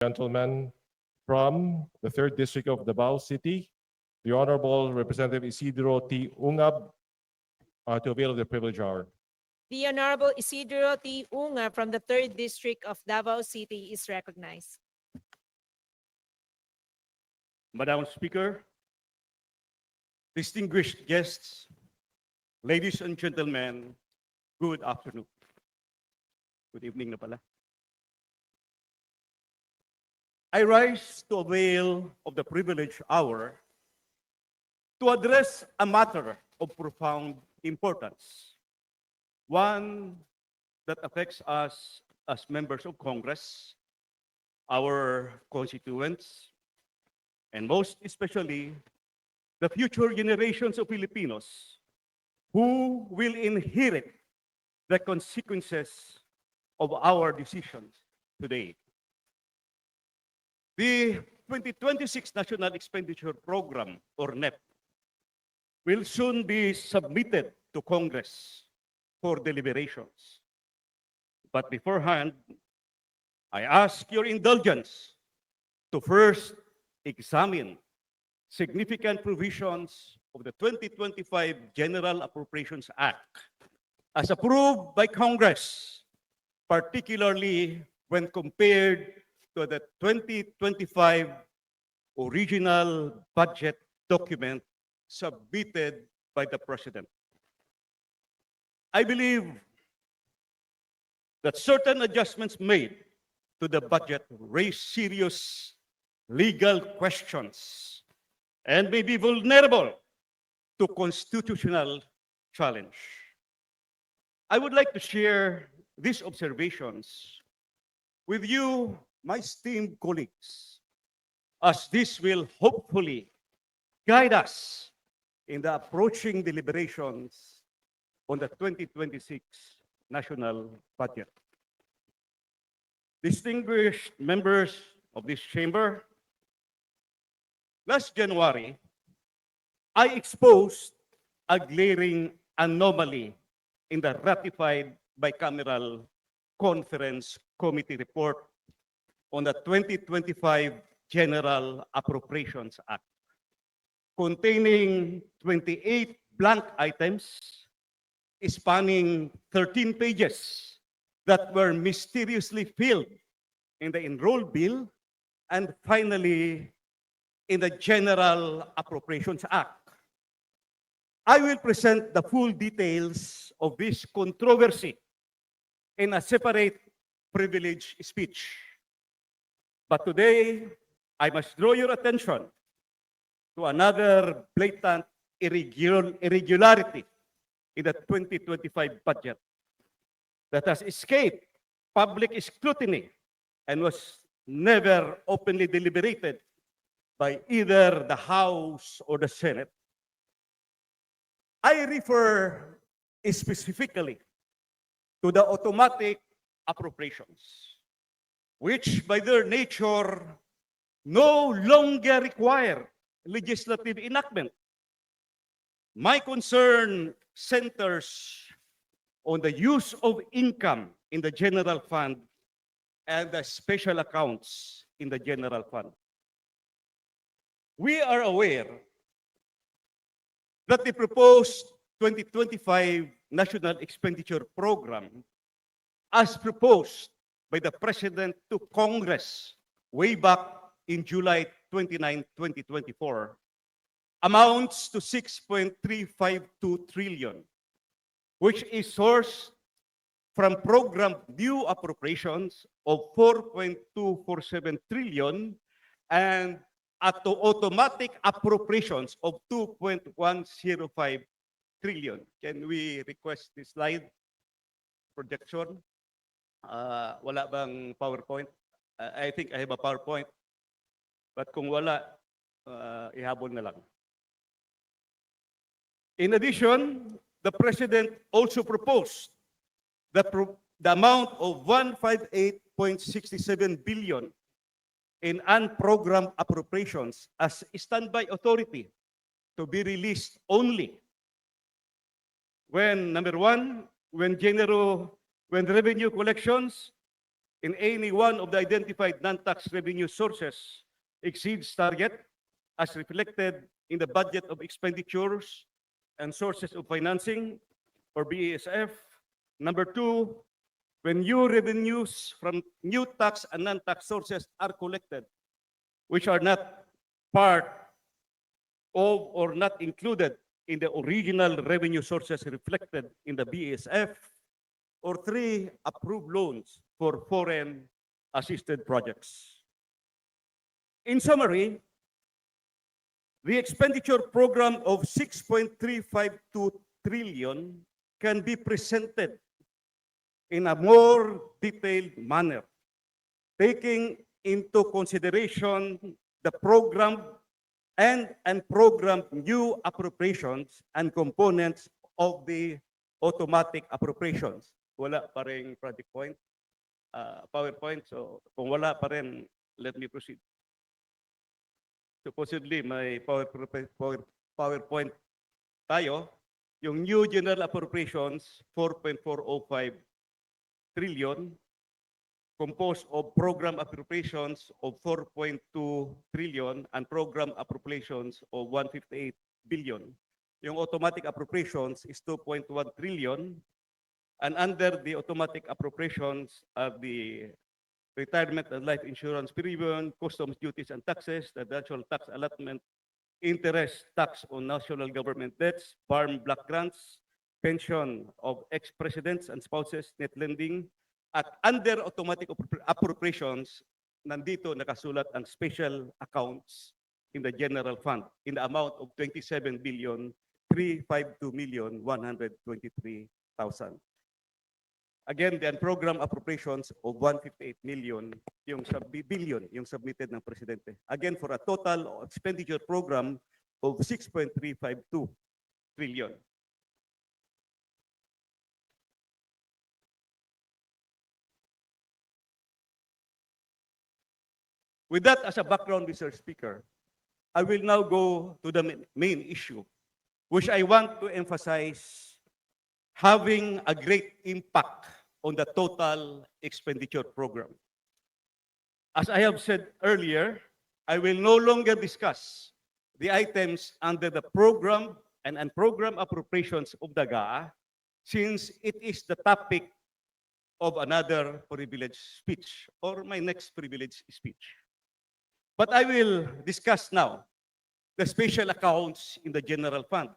Gentlemen from the 3rd District of Davao City, the Honorable Representative Isidro T. Ungab, to avail of the privilege hour. The Honorable Isidro T. Unga from the 3rd District of Davao City is recognized. Madam Speaker, distinguished guests, ladies and gentlemen, good afternoon. Good evening na pala. I rise to avail of the privilege hour to address a matter of profound importance, one that affects us as members of Congress, our constituents, and most especially the future generations of Filipinos who will inherit the consequences of our decisions today. The 2026 National Expenditure Program, or NEP, will soon be submitted to Congress for deliberations. But beforehand, I ask your indulgence to first examine significant provisions of the 2025 General Appropriations Act as approved by Congress, particularly when compared to the 2025 original budget document submitted by the President. I believe that certain adjustments made to the budget raise serious legal questions and may be vulnerable to constitutional challenge. I would like to share these observations with you, my esteemed colleagues, as this will hopefully guide us in the approaching deliberations on the 2026 national budget. Distinguished members of this chamber, last January, I exposed a glaring anomaly in the ratified bicameral conference committee report on the 2025 General Appropriations Act, containing 28 blank items spanning 13 pages that were mysteriously filled in the enrolled bill and finally in the General Appropriations Act. I will present the full details of this controversy in a separate privileged speech. But today, I must draw your attention to another blatant irregularity in the 2025 budget that has escaped public scrutiny and was never openly deliberated by either the House or the Senate. I refer specifically to the automatic appropriations, which by their nature no longer require legislative enactment. My concern centers on the use of income in the general fund and the special accounts in the general fund. We are aware that the proposed 2025 National Expenditure Program, as proposed by the President to Congress way back in July 29, 2024, amounts to 6.352 trillion, which is sourced from program new appropriations of 4.247 trillion and automatic appropriations of 2.105 trillion. Can we request this slide projection? Wala bang PowerPoint? I think I have a PowerPoint. But kung wala, ihabol na lang. In addition, the President also proposed the amount of 158.67 billion in unprogrammed appropriations as standby authority to be released only when, number one, when revenue collections in any one of the identified non-tax revenue sources exceeds target as reflected in the budget of expenditures and sources of financing or BASF. Number two, when new revenues from new tax and non-tax sources are collected, which are not part of or not included in the original revenue sources reflected in the BASF. Or three, approved loans for foreign assisted projects. In summary, the expenditure program of 6.352 trillion can be presented in a more detailed manner, taking into consideration the program and programmed new appropriations and components of the automatic appropriations. Wala pa rin project point, PowerPoint. So kung wala pa rin, let me proceed. Supposedly may PowerPoint tayo. Yung new general appropriations, 4.405 trillion, composed of program appropriations of 4.2 trillion and program appropriations of 158 billion. Yung automatic appropriations is 2.1 trillion. And under the automatic appropriations are the retirement and life insurance premium, customs duties and taxes, the national tax allotment, interest tax on national government debts, farm block grants, pension of ex-presidents and spouses, net lending. At under automatic appropriations, nandito nakasulat ang special accounts in the general fund in the amount of 27,352,123,000. Again, the program appropriations of 158 million yung billion yung submitted ng presidente. Again, for a total expenditure program of 6.352 trillion. With that as a background, Mr. Speaker, I will now go to the main issue, which I want to emphasize having a great impact on the total expenditure program. As I have said earlier, I will no longer discuss the items under the program and program appropriations of the GAA, since it is the topic of another privileged speech or my next privileged speech. But I will discuss now the special accounts in the general fund,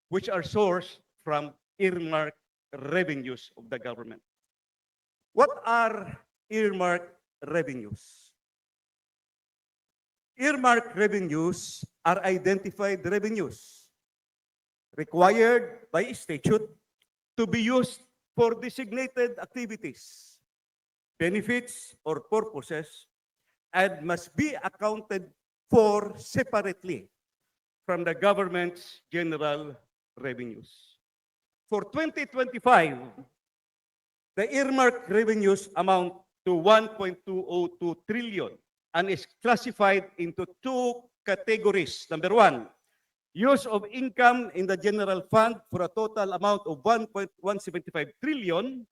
which are sourced from earmarked revenues of the government. What are earmarked revenues? Earmarked revenues are identified revenues required by statute to be used for designated activities, benefits, or purposes, and must be accounted for separately from the government's general revenues. For 2025, the earmarked revenues amount to 1.202 trillion and is classified into two categories. Number one, use of income in the general fund for a total amount of 1.175 trillion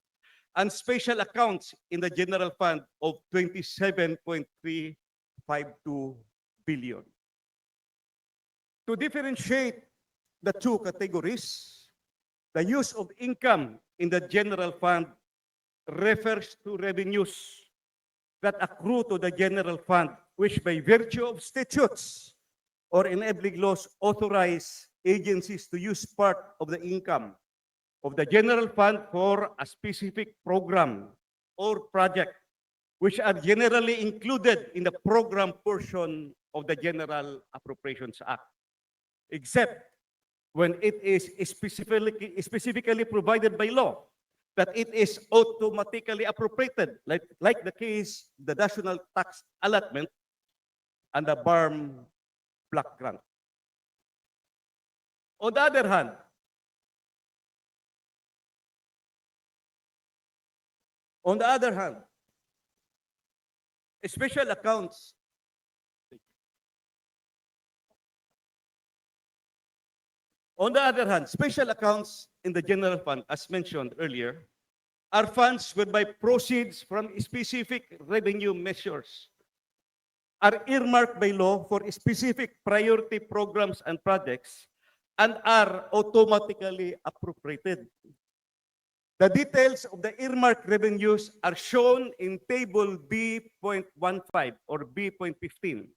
and special accounts in the general fund of 27.352 billion. To differentiate the two categories, the use of income in the general fund refers to revenues that accrue to the general fund, which by virtue of statutes or enabling laws authorize agencies to use part of the income of the general fund for a specific program or project, which are generally included in the program portion of the General Appropriations Act, except when it is specifically provided by law that it is automatically appropriated, like the case, the national tax allotment and the farm block grant. On the other hand, special accounts in the general fund, as mentioned earlier, are funds whereby proceeds from specific revenue measures are earmarked by law for specific priority programs and projects and are automatically appropriated. The details of the earmarked revenues are shown in Table B.15 or B.15,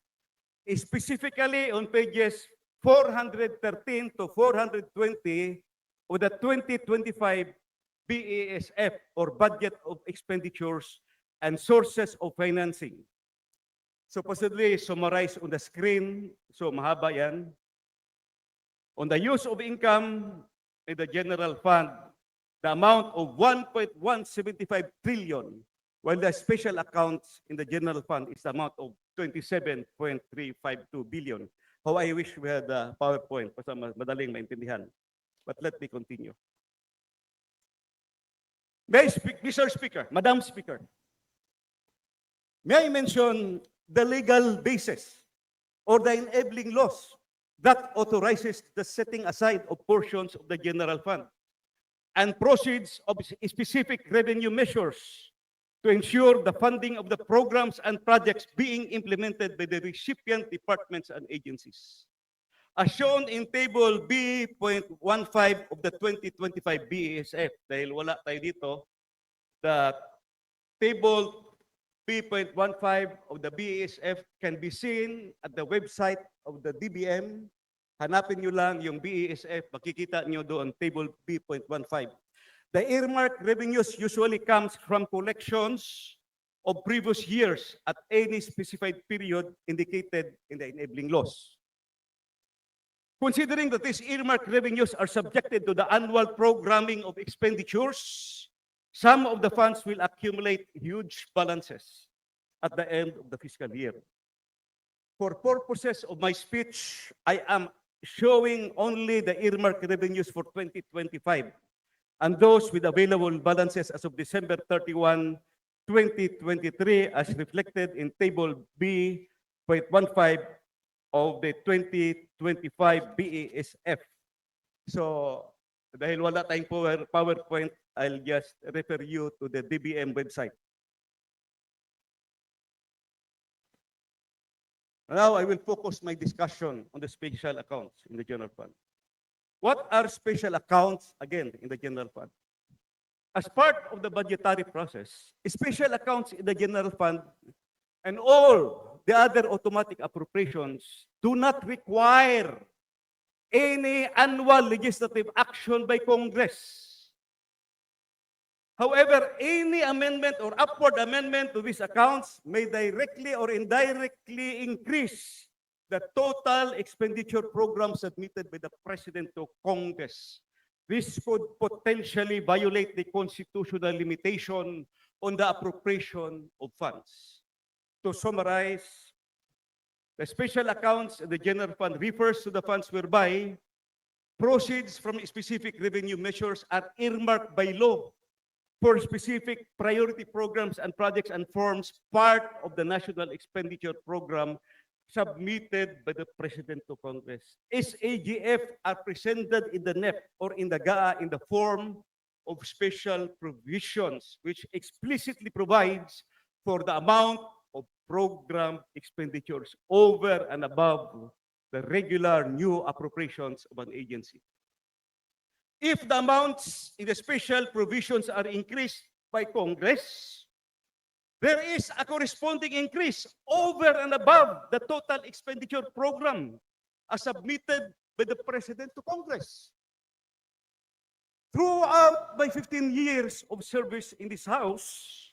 specifically on pages 413 to 420 of the 2025 BESF or Budget of Expenditures and Sources of Financing. Supposedly summarized on the screen, so mahaba yan. On the use of income in the general fund, the amount of 1.175 trillion, while the special accounts in the general fund is the amount of 27.352 billion. How I wish we had the PowerPoint para madaling maintindihan. But let me continue. Mr. Speaker, Madam Speaker, may I mention the legal basis or the enabling laws that authorizes the setting aside of portions of the general fund and proceeds of specific revenue measures to ensure the funding of the programs and projects being implemented by the recipient departments and agencies. As shown in Table B.15 of the 2025 BESF, dahil wala tayo dito, the Table B.15 of the BESF can be seen at the website of the DBM. Hanapin nyo lang yung BESF, makikita nyo doon, Table B.15. The earmarked revenues usually comes from collections of previous years at any specified period indicated in the enabling laws. Considering that these earmarked revenues are subjected to the annual programming of expenditures, some of the funds will accumulate huge balances at the end of the fiscal year. For purposes of my speech, I am showing only the earmarked revenues for 2025 and those with available balances as of December 31, 2023 as reflected in Table B.15 of the 2025 BESF. So, dahil wala tayong PowerPoint, I'll just refer you to the DBM website. Now, I will focus my discussion on the special accounts in the general fund. What are special accounts, again, in the general fund? As part of the budgetary process, special accounts in the general fund and all the other automatic appropriations do not require any annual legislative action by Congress. However, any amendment or upward amendment to these accounts may directly or indirectly increase the total expenditure program submitted by the President to Congress. This could potentially violate the constitutional limitation on the appropriation of funds. To summarize, the special accounts in the general fund refers to the funds whereby proceeds from specific revenue measures are earmarked by law for specific priority programs and projects and forms part of the national expenditure program submitted by the President to Congress. SAGF are presented in the NEP or in the GAA in the form of special provisions which explicitly provides for the amount of program expenditures over and above the regular new appropriations of an agency. If the amounts in the special provisions are increased by Congress, there is a corresponding increase over and above the total expenditure program as submitted by the President to Congress. Throughout my 15 years of service in this House,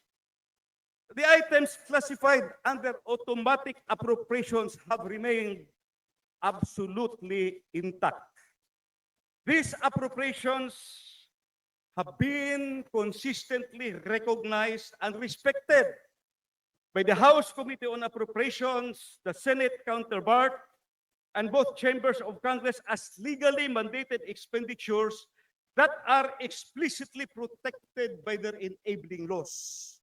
the items classified under automatic appropriations have remained absolutely intact. These appropriations have been consistently recognized and respected by the House Committee on Appropriations, the Senate counterpart, and both chambers of Congress as legally mandated expenditures that are explicitly protected by their enabling laws.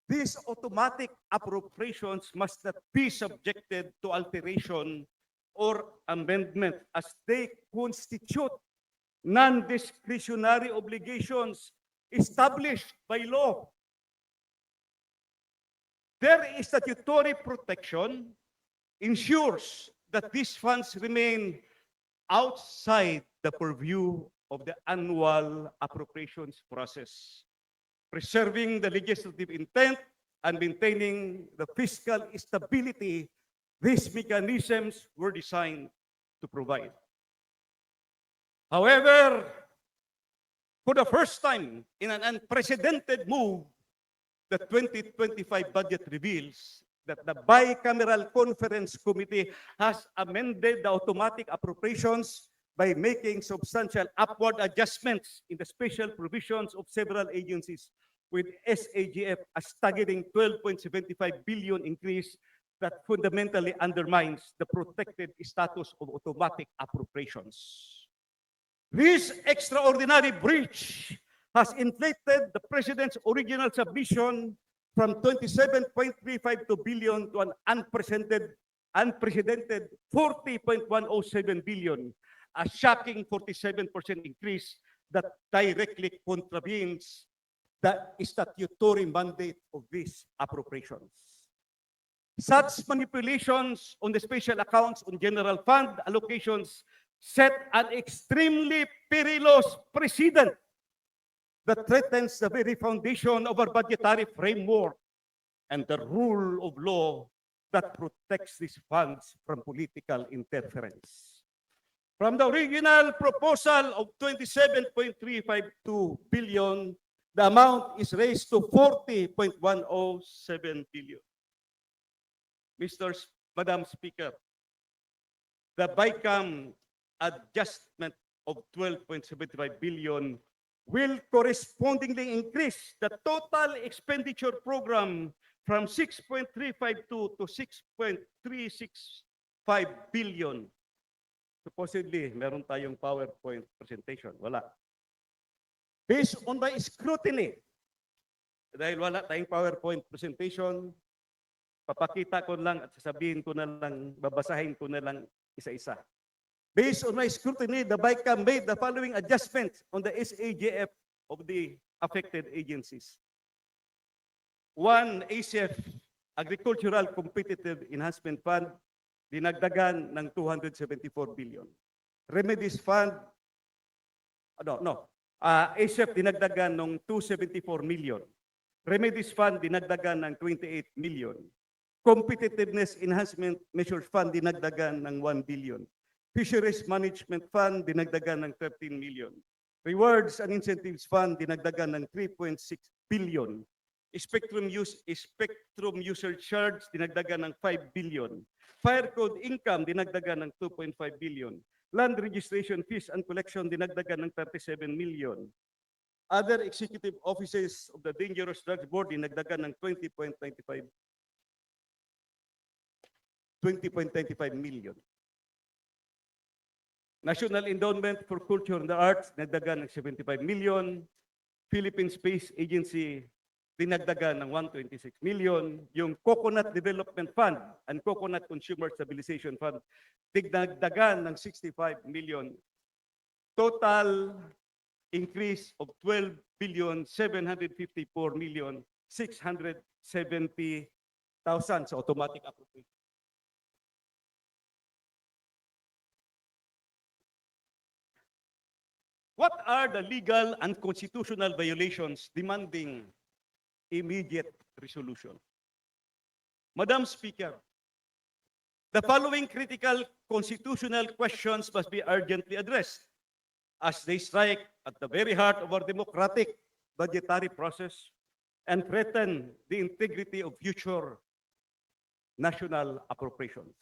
These automatic appropriations must not be subjected to alteration or amendment as they constitute non-discretionary obligations established by law. Their statutory protection ensures that these funds remain outside the purview of the annual appropriations process, preserving the legislative intent and maintaining the fiscal stability these mechanisms were designed to provide. However, for the first time in an unprecedented move, the 2025 budget reveals that the Bicameral Conference Committee has amended the automatic appropriations by making substantial upward adjustments in the special provisions of several agencies, with SAGF a staggering 12.75 billion increase that fundamentally undermines the protected status of automatic appropriations. This extraordinary breach has inflated the President's original submission from 27.352 billion to an unprecedented 40.107 billion, a shocking 47% increase that directly contravenes the statutory mandate of these appropriations. Such manipulations on the special accounts on general fund allocations set an extremely perilous precedent that threatens the very foundation of our budgetary framework and the rule of law that protects these funds from political interference. From the original proposal of 27.352 billion, the amount is raised to 40.107 billion. Madam Speaker, the BICAM adjustment of 12.75 billion will correspondingly increase the total expenditure program from 6.352 to 6.365 billion. Supposedly, meron tayong PowerPoint presentation. Wala. Based on my scrutiny, dahil wala tayong PowerPoint presentation, papakita ko lang at sasabihin ko na lang, babasahin ko na lang isa-isa. Based on my scrutiny, the BICAM made the following adjustments on the SAGF of the affected agencies. 1, ACF, Agricultural Competitive Enhancement Fund, dinagdagan ng 274 billion. Remedies Fund, ACF dinagdagan ng 274 million. Remedies Fund dinagdagan ng 28 million. Competitiveness Enhancement Measures Fund dinagdagan ng 1 billion. Fisheries Management Fund dinagdagan ng 13 million. Rewards and Incentives Fund dinagdagan ng 3.6 billion. Spectrum User Charge dinagdagan ng 5 billion. Fire Code Income dinagdagan ng 2.5 billion. Land Registration Fees and Collection dinagdagan ng 37 million. Other executive offices of the Dangerous Drugs Board dinagdagan ng 20.95 million. National Endowment for Culture and the Arts, dinagdagan ng 75 million. Philippine Space Agency, dinagdagan ng 126 million. Yung Coconut Development Fund and Coconut Consumer Stabilization Fund, dinagdagan ng 65 million. Total increase of 12,754,670,000 sa automatic appropriation. What are the legal and constitutional violations demanding immediate resolution? Madam Speaker, the following critical constitutional questions must be urgently addressed as they strike at the very heart of our democratic budgetary process and threaten the integrity of future national appropriations.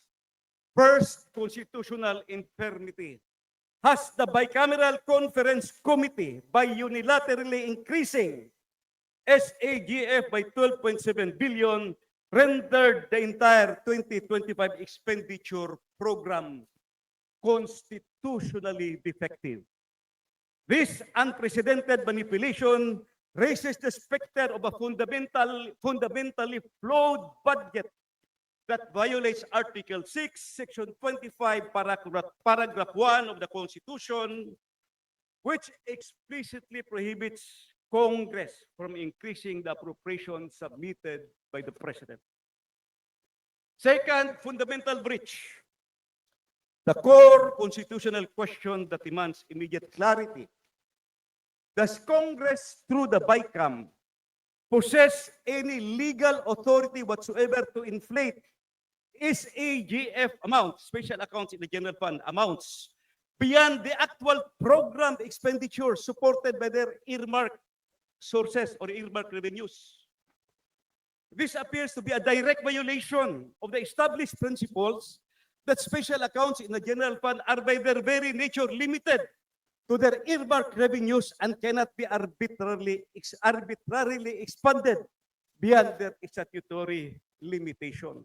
First, constitutional infirmity. Has the Bicameral Conference Committee, by unilaterally increasing SAGF by 12.7 billion, rendered the entire 2025 expenditure program constitutionally defective? This unprecedented manipulation raises the specter of a fundamentally flawed budget that violates Article 6, Section 25, Paragraph 1 of the Constitution, which explicitly prohibits Congress from increasing the appropriation submitted by the President. Second, fundamental breach. The core constitutional question that demands immediate clarity. Does Congress, through the BICAM, possess any legal authority whatsoever to inflate SAGF amounts, special accounts in the general fund amounts, beyond the actual program expenditure supported by their earmarked sources or earmarked revenues? This appears to be a direct violation of the established principles that special accounts in the general fund are by their very nature limited to their earmarked revenues and cannot be arbitrarily expanded beyond their statutory limitations.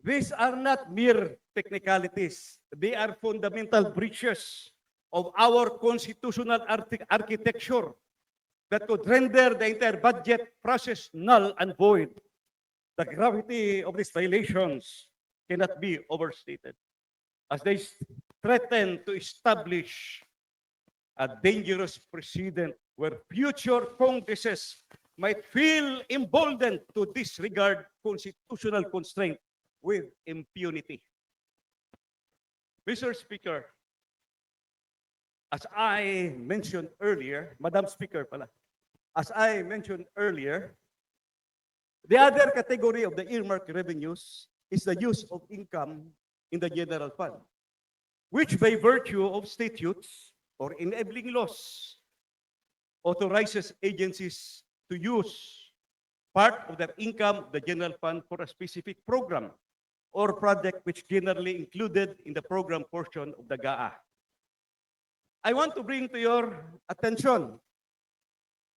These are not mere technicalities. They are fundamental breaches of our constitutional architecture that could render the entire budget process null and void. The gravity of these violations cannot be overstated, as they threaten to establish a dangerous precedent where future Congresses might feel emboldened to disregard constitutional constraint with impunity. Mr. Speaker, as I mentioned earlier, Madam Speaker pala, as I mentioned earlier, the other category of the earmark revenues is the use of income in the general fund, which by virtue of statutes or enabling laws authorizes agencies to use part of their income, the general fund, for a specific program or project which generally included in the program portion of the GAA. I want to bring to your attention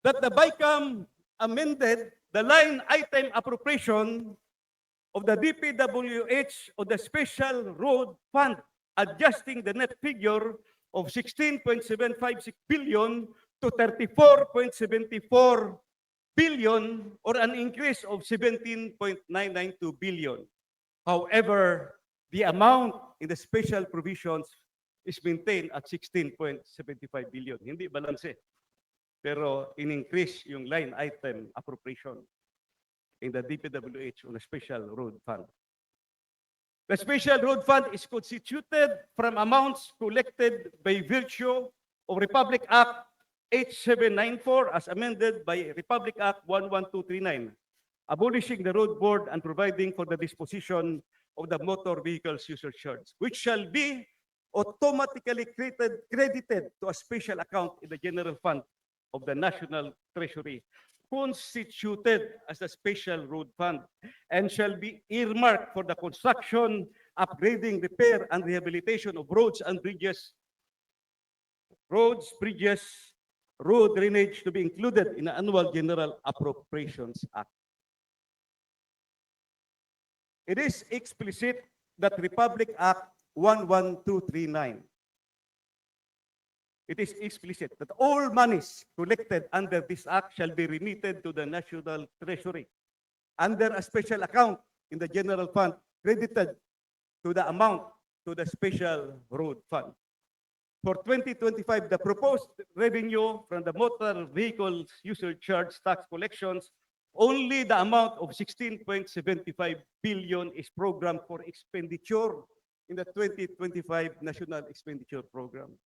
that the BICAM amended the line item appropriation of the DPWH of the Special Road Fund, adjusting the net figure of 16.756 billion to 34.74 billion, or an increase of 17.992 billion. However, the amount in the special provisions is maintained at 16.75 billion. Hindi balanse. Pero in-increase yung line item appropriation in the DPWH on a special road fund. The special road fund is constituted from amounts collected by virtue of Republic Act 8794 as amended by Republic Act 11239, abolishing the road board and providing for the disposition of the motor vehicles user charge, which shall be automatically credited to a special account in the general fund of the National Treasury, constituted as a special road fund, and shall be earmarked for the construction, upgrading, repair, and rehabilitation of roads and bridges, road drainage to be included in the Annual General Appropriations Act. It is explicit that Republic Act 11239. It is explicit that all monies collected under this act shall be remitted to the National Treasury under a special account in the general fund credited to the amount to the special road fund. For 2025, the proposed revenue from the motor vehicles user charge tax collections, only the amount of 16.75 billion is programmed for expenditure in the 2025 National Expenditure Program.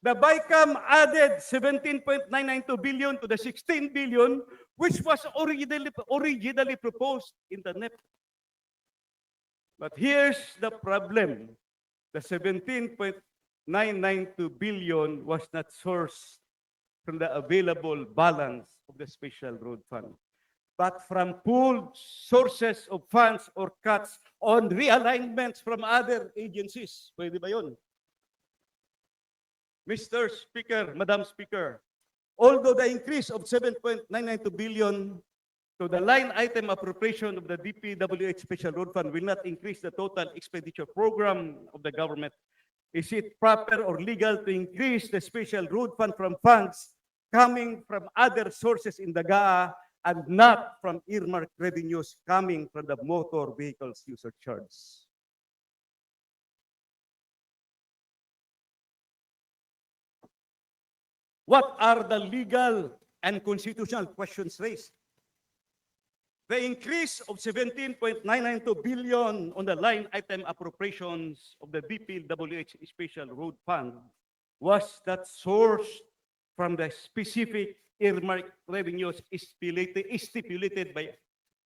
The BICAM added 17.992 billion to the 16 billion, which was originally proposed in the NEP. But here's the problem. The 17.992 billion was not sourced from the available balance of the Special Road Fund, but from pooled sources of funds or cuts on realignments from other agencies. Pwede ba yun? Mr. Speaker, Madam Speaker, although the increase of 7.992 billion to the line item appropriation of the DPWH Special Road Fund will not increase the total expenditure program of the government, is it proper or legal to increase the Special Road Fund from funds coming from other sources in the GAA and not from earmarked revenues coming from the motor vehicles user charge? What are the legal and constitutional questions raised? The increase of 17.992 billion on the line item appropriations of the DPWH Special Road Fund was that sourced from the specific earmark revenues stipulated by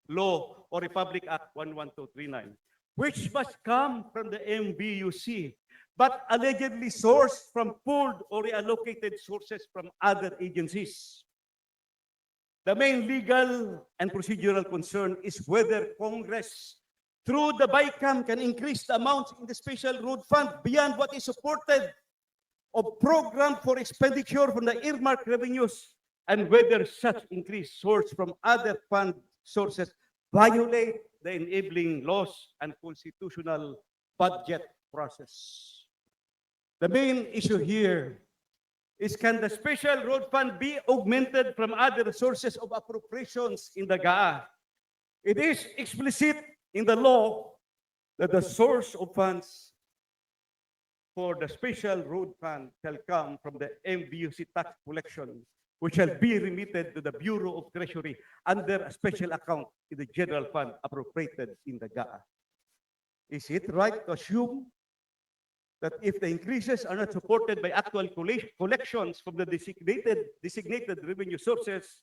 law or Republic Act 11239, which must come from the MBUC, but allegedly sourced from pooled or reallocated sources from other agencies. The main legal and procedural concern is whether Congress, through the BICAM, can increase the amounts in the Special Road Fund beyond what is supported of program for expenditure from the earmark revenues, and whether such increase sourced from other fund sources violate the enabling laws and constitutional budget process. The main issue here is, can the Special Road Fund be augmented from other sources of appropriations in the GAA? It is explicit in the law that the source of funds for the Special Road Fund shall come from the MBUC tax collection, which shall be remitted to the Bureau of Treasury under a special account in the general fund appropriated in the GAA. Is it right to assume that if the increases are not supported by actual collections from the designated revenue sources,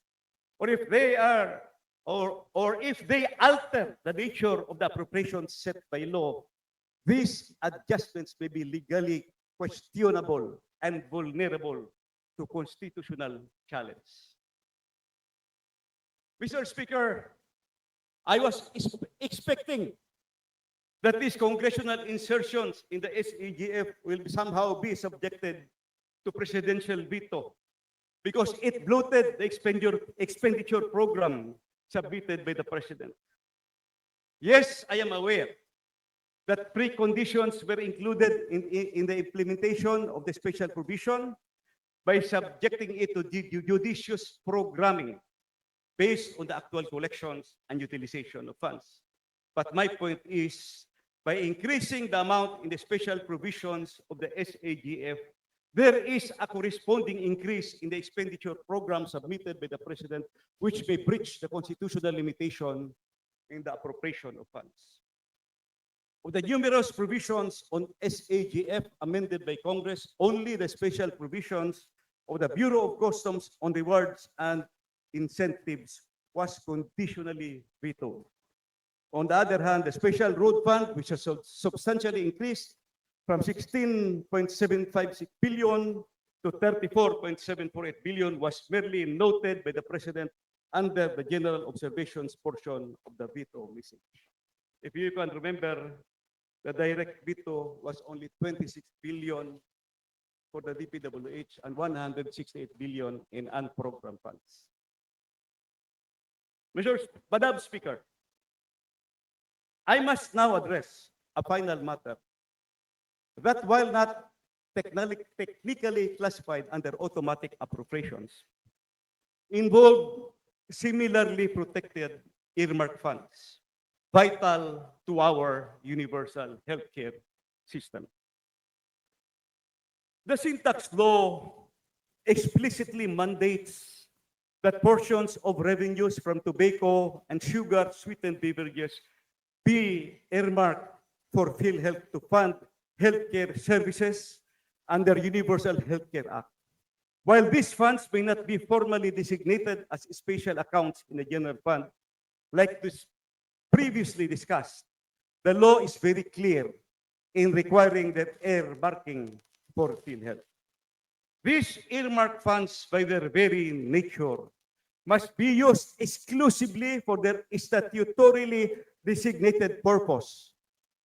or if they are, or if they alter the nature of the appropriations set by law, these adjustments may be legally questionable and vulnerable to constitutional challenge? Mr. Speaker, I was expecting that these congressional insertions in the SAGF will somehow be subjected to presidential veto because it bloated the expenditure program submitted by the president. Yes, I am aware that preconditions were included in the implementation of the special provision by subjecting it to judicious programming based on the actual collections and utilization of funds. But my point is, by increasing the amount in the special provisions of the SAGF, there is a corresponding increase in the expenditure program submitted by the President, which may breach the constitutional limitation in the appropriation of funds. Of the numerous provisions on SAGF amended by Congress, only the special provisions of the Bureau of Customs on rewards and incentives was conditionally vetoed. On the other hand, the Special Road Fund, which has substantially increased from 16.756 billion to 34.748 billion, was merely noted by the President under the general observations portion of the veto message. If you can remember, the direct veto was only 26 billion for the DPWH and 168 billion in unprogrammed funds. Madam Speaker, I must now address a final matter that, while not technically classified under automatic appropriations, involve similarly protected earmark funds, vital to our universal healthcare system. The syntax law explicitly mandates that portions of revenues from tobacco and sugar sweetened beverages be earmarked for PhilHealth to fund healthcare services under Universal Healthcare Act. While these funds may not be formally designated as special accounts in the general fund, like this previously discussed, the law is very clear in requiring that earmarking for PhilHealth. These earmark funds, by their very nature, must be used exclusively for their statutorily designated purpose,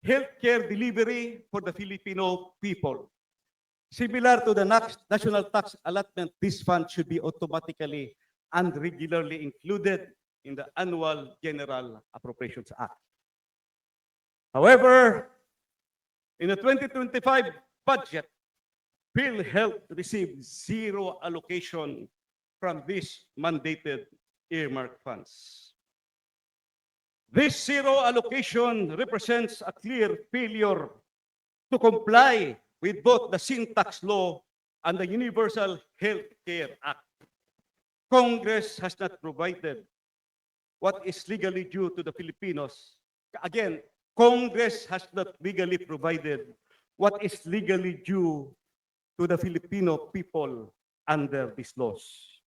healthcare delivery for the Filipino people. Similar to the national tax allotment, this fund should be automatically and regularly included in the annual General Appropriations Act. However, in the 2025 budget, PhilHealth received zero allocation from these mandated earmark funds. This zero allocation represents a clear failure to comply with both the syntax law and the Universal Health Care Act. Congress has not provided what is legally due to the Filipinos. Again, Congress has not legally provided what is legally due to the Filipino people under these laws.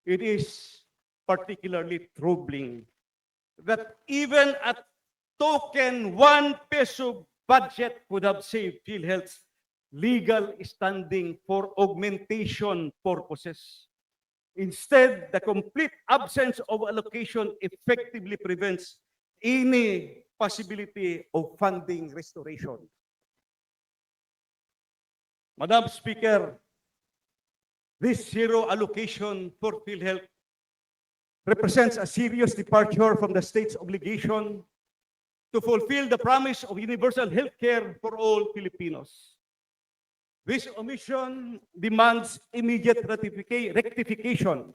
It is particularly troubling that even a token 1 peso budget could have saved PhilHealth's legal standing for augmentation purposes. Instead, the complete absence of allocation effectively prevents any possibility of funding restoration. Madam Speaker, this zero allocation for PhilHealth represents a serious departure from the state's obligation to fulfill the promise of universal health care for all Filipinos. This omission demands immediate rectification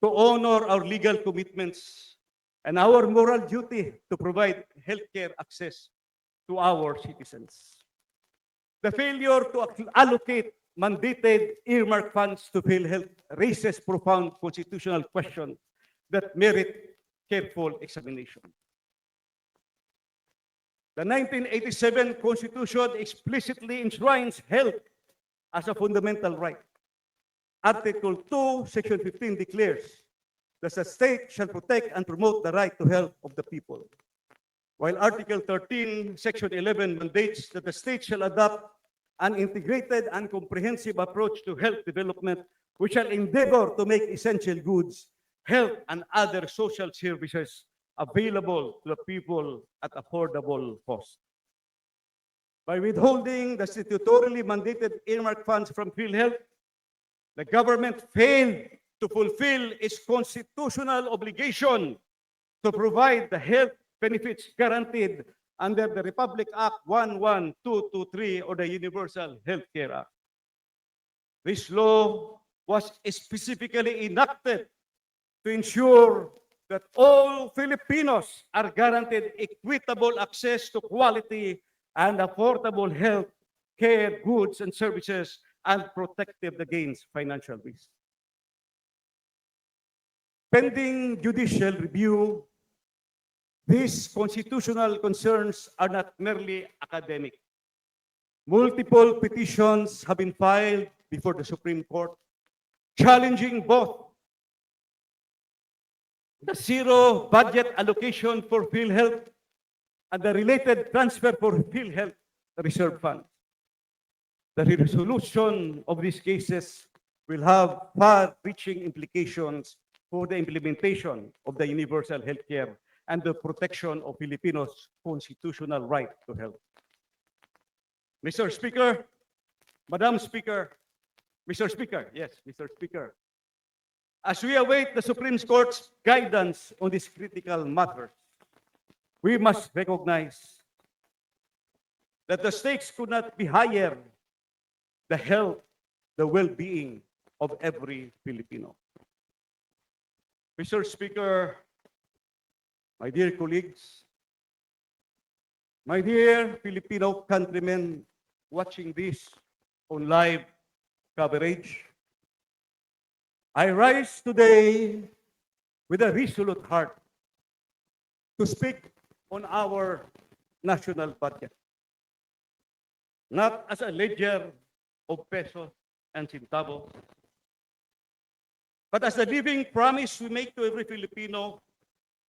to honor our legal commitments and our moral duty to provide healthcare access to our citizens. The failure to allocate mandated earmark funds to PhilHealth raises profound constitutional questions that merit careful examination. The 1987 Constitution explicitly enshrines health as a fundamental right. Article 2, Section 15 declares that the state shall protect and promote the right to health of the people, while Article 13, Section 11 mandates that the state shall adopt an integrated and comprehensive approach to health development, which shall endeavor to make essential goods, health, and other social services available to the people at affordable cost. By withholding the statutorily mandated earmark funds from PhilHealth, the government failed to fulfill its constitutional obligation to provide the health benefits guaranteed under the Republic Act 11223 or the Universal Health Care Act. This law was specifically enacted to ensure that all Filipinos are guaranteed equitable access to quality and affordable health care goods and services and protective against financial risk. Pending judicial review, these constitutional concerns are not merely academic. Multiple petitions have been filed before the Supreme Court, challenging both the zero budget allocation for PhilHealth and the related transfer for PhilHealth Reserve Fund. The resolution of these cases will have far-reaching implications for the implementation of the universal health care and the protection of Filipinos' constitutional right to health. Mr. Speaker, Madam Speaker, Mr. Speaker, yes, Mr. Speaker, as we await the Supreme Court's guidance on this critical matter, we must recognize that the stakes could not be higher: the health, the well-being of every Filipino. Mr. Speaker, my dear colleagues, my dear Filipino countrymen watching this on live coverage, I rise today with a resolute heart to speak on our national budget, not as a ledger of pesos and centavos, but as a living promise we make to every Filipino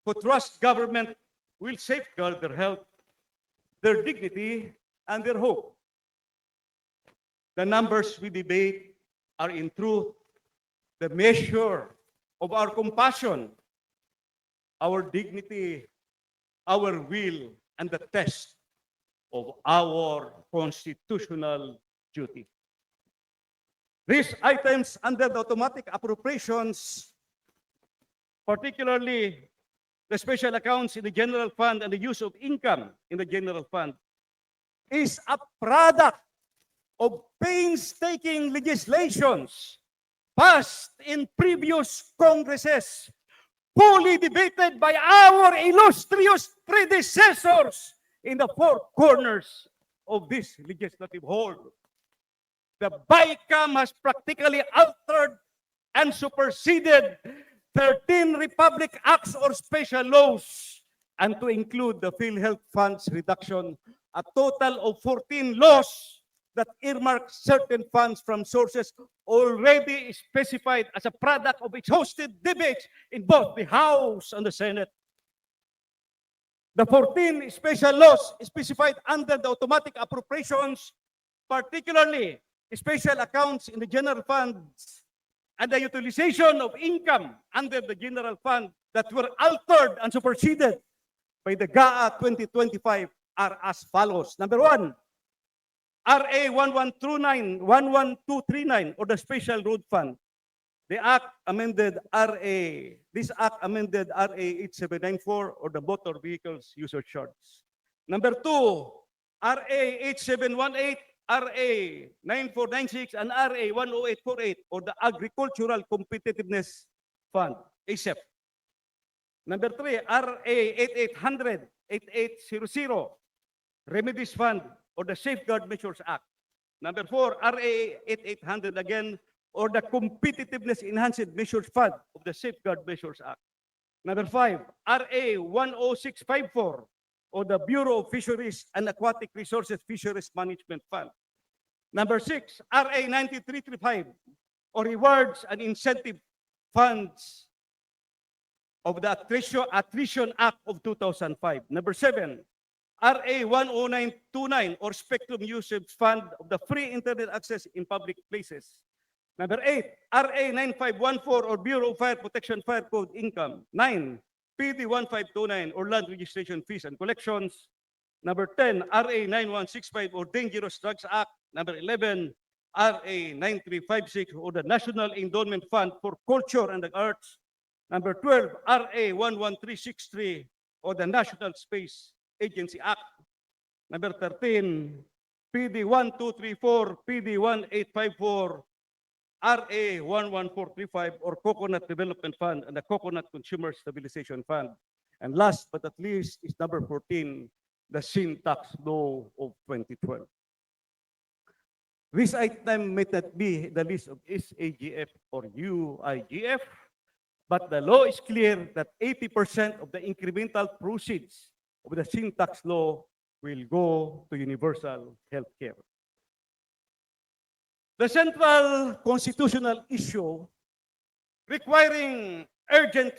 who trusts government will safeguard their health, their dignity, and their hope. The numbers we debate are in truth the measure of our compassion, our dignity, our will, and the test of our constitutional duty. These items under the automatic appropriations, particularly the special accounts in the general fund and the use of income in the general fund, is a product of painstaking legislations passed in previous Congresses, fully debated by our illustrious predecessors in the four corners of this legislative hall. the BICAM has practically altered and superseded 13 Republic Acts or special laws, and to include the PhilHealth funds reduction, a total of 14 laws that earmark certain funds from sources already specified as a product of exhaustive debates in both the House and the Senate. The 14 special laws specified under the automatic appropriations, particularly special accounts in the general funds and the utilization of income under the general fund that were altered and superseded by the GAA 2025 are as follows. Number one, RA 11239 or the Special Road Fund. The Act amended this Act amended RA 8794 or the Motor Vehicles User Charge. Number two, RA 8718, RA 9496, and RA 10848 or the Agricultural Competitiveness Fund, ASEP. Number three, RA 8800, 8800, Remedies Fund or the Safeguard Measures Act. Number four, RA 8800 again, or the Competitiveness Enhanced Measures Fund of the Safeguard Measures Act. Number five, RA 10654, or the Bureau of Fisheries and Aquatic Resources Fisheries Management Fund. Number six, RA 9335, or Rewards and Incentive Funds of the Attrition Act of 2005. Number seven, RA 10929, or Spectrum Usage Fund of the Free Internet Access in Public Places. Number eight, RA 9514 or Bureau of Fire Protection Fire Code Income. 9, PD 1529 or Land Registration Fees and Collections. Number 10, RA 9165 or Dangerous Drugs Act. Number 11, RA 9356 or the National Endowment Fund for Culture and the Arts. Number 12, RA 11363 or the National Space Agency Act. Number 13, PD 1234, PD 1854, RA 11435 or Coconut Development Fund and the Coconut Consumer Stabilization Fund. And last but not least is number 14, the Sin Tax Law of 2012. This item may not be the list of SAGF or UIGF, but the law is clear that 80% of the incremental proceeds of the Sin Tax Law will go to universal health care. The central constitutional issue requiring urgent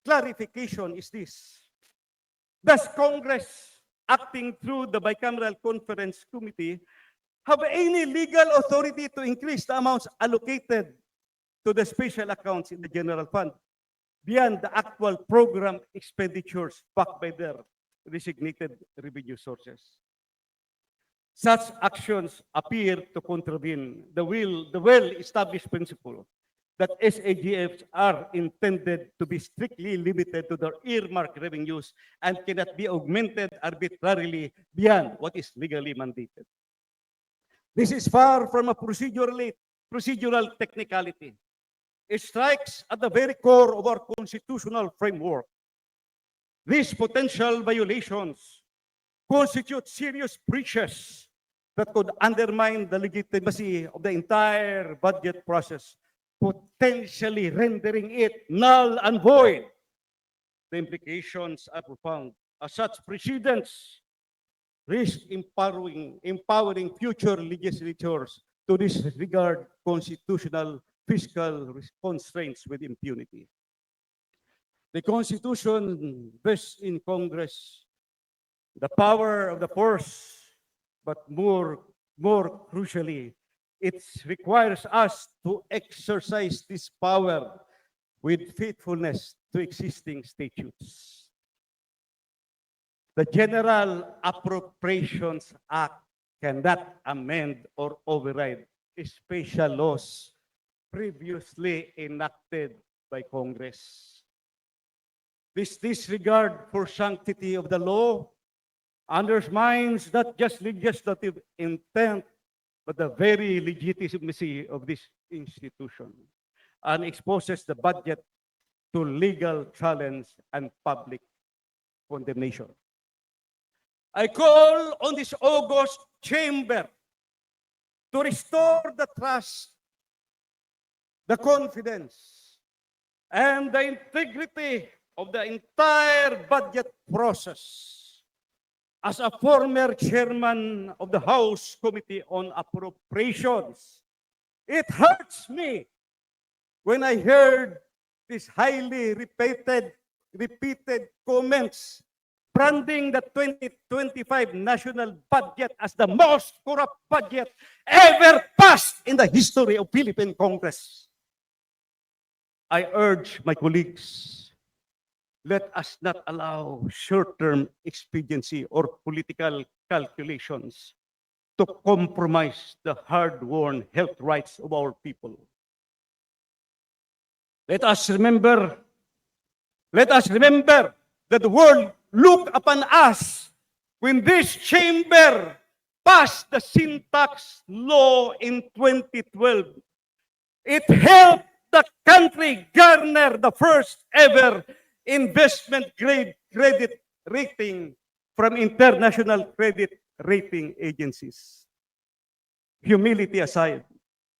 clarification is this. Does Congress, acting through the Bicameral Conference Committee, have any legal authority to increase the amounts allocated to the special accounts in the general fund beyond the actual program expenditures backed by their designated revenue sources? Such actions appear to contravene the well-established principle that SAGFs are intended to be strictly limited to their earmarked revenues and cannot be augmented arbitrarily beyond what is legally mandated. This is far from a procedural technicality. It strikes at the very core of our constitutional framework. These potential violations constitute serious breaches that could undermine the legitimacy of the entire budget process, potentially rendering it null and void. The implications are profound, as such precedents risk empowering future legislatures to disregard constitutional fiscal constraints with impunity. The Constitution vests in Congress the power of the purse, but more crucially, it requires us to exercise this power with faithfulness to existing statutes. The General Appropriations Act cannot amend or override special laws previously enacted by Congress. This disregard for sanctity of the law undermines not just legislative intent, but the very legitimacy of this institution, and exposes the budget to legal challenge and public condemnation. I call on this august chamber to restore the trust, the confidence, and the integrity of the entire budget process. As a former chairman of the House Committee on Appropriations, it hurts me when I heard these highly repeated comments branding the 2025 national budget as the most corrupt budget ever passed in the history of Philippine Congress. I urge my colleagues, let us not allow short-term expediency or political calculations to compromise the hard-won health rights of our people. Let us remember that the world looked upon us when this chamber passed the sin tax law in 2012. It helped the country garner the first ever investment grade credit rating from international credit rating agencies. Humility aside,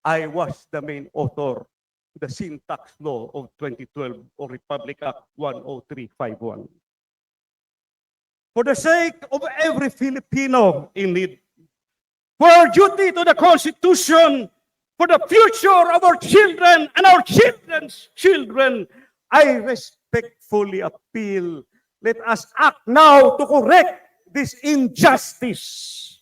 I was the main author of the sin tax law of 2012 or Republic Act 10351. For the sake of every Filipino in need, for our duty to the Constitution, for the future of our children and our children's children, I respectfully appeal, let us act now to correct this injustice.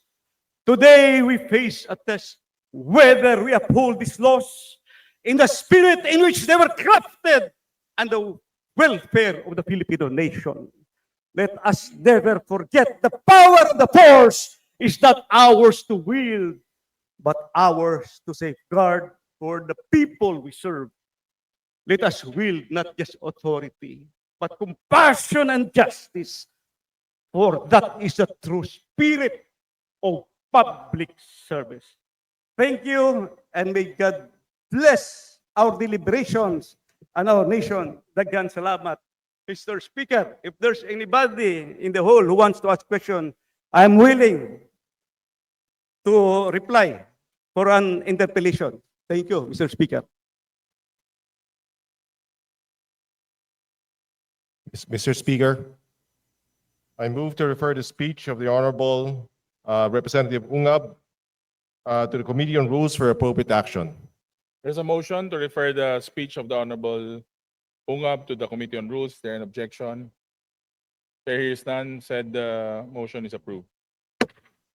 Today we face a test whether we uphold these laws in the spirit in which they were crafted and the welfare of the Filipino nation. Let us never forget the power of the force is not ours to wield, but ours to safeguard for the people we serve. Let us wield not just authority, but compassion and justice, for that is the true spirit of public service. Thank you, and may God bless our deliberations and our nation. Daghan salamat. Mr. Speaker, if there's anybody in the hall who wants to ask question, I'm willing to reply for an interpellation. Thank you, Mr. Speaker. Mr. Speaker, I move to refer the speech of the Honorable Representative Ungab to the Committee on Rules for appropriate action. There's a motion to refer the speech of the Honorable Ungab to the Committee on Rules. There an objection? There is none. Said the motion is approved.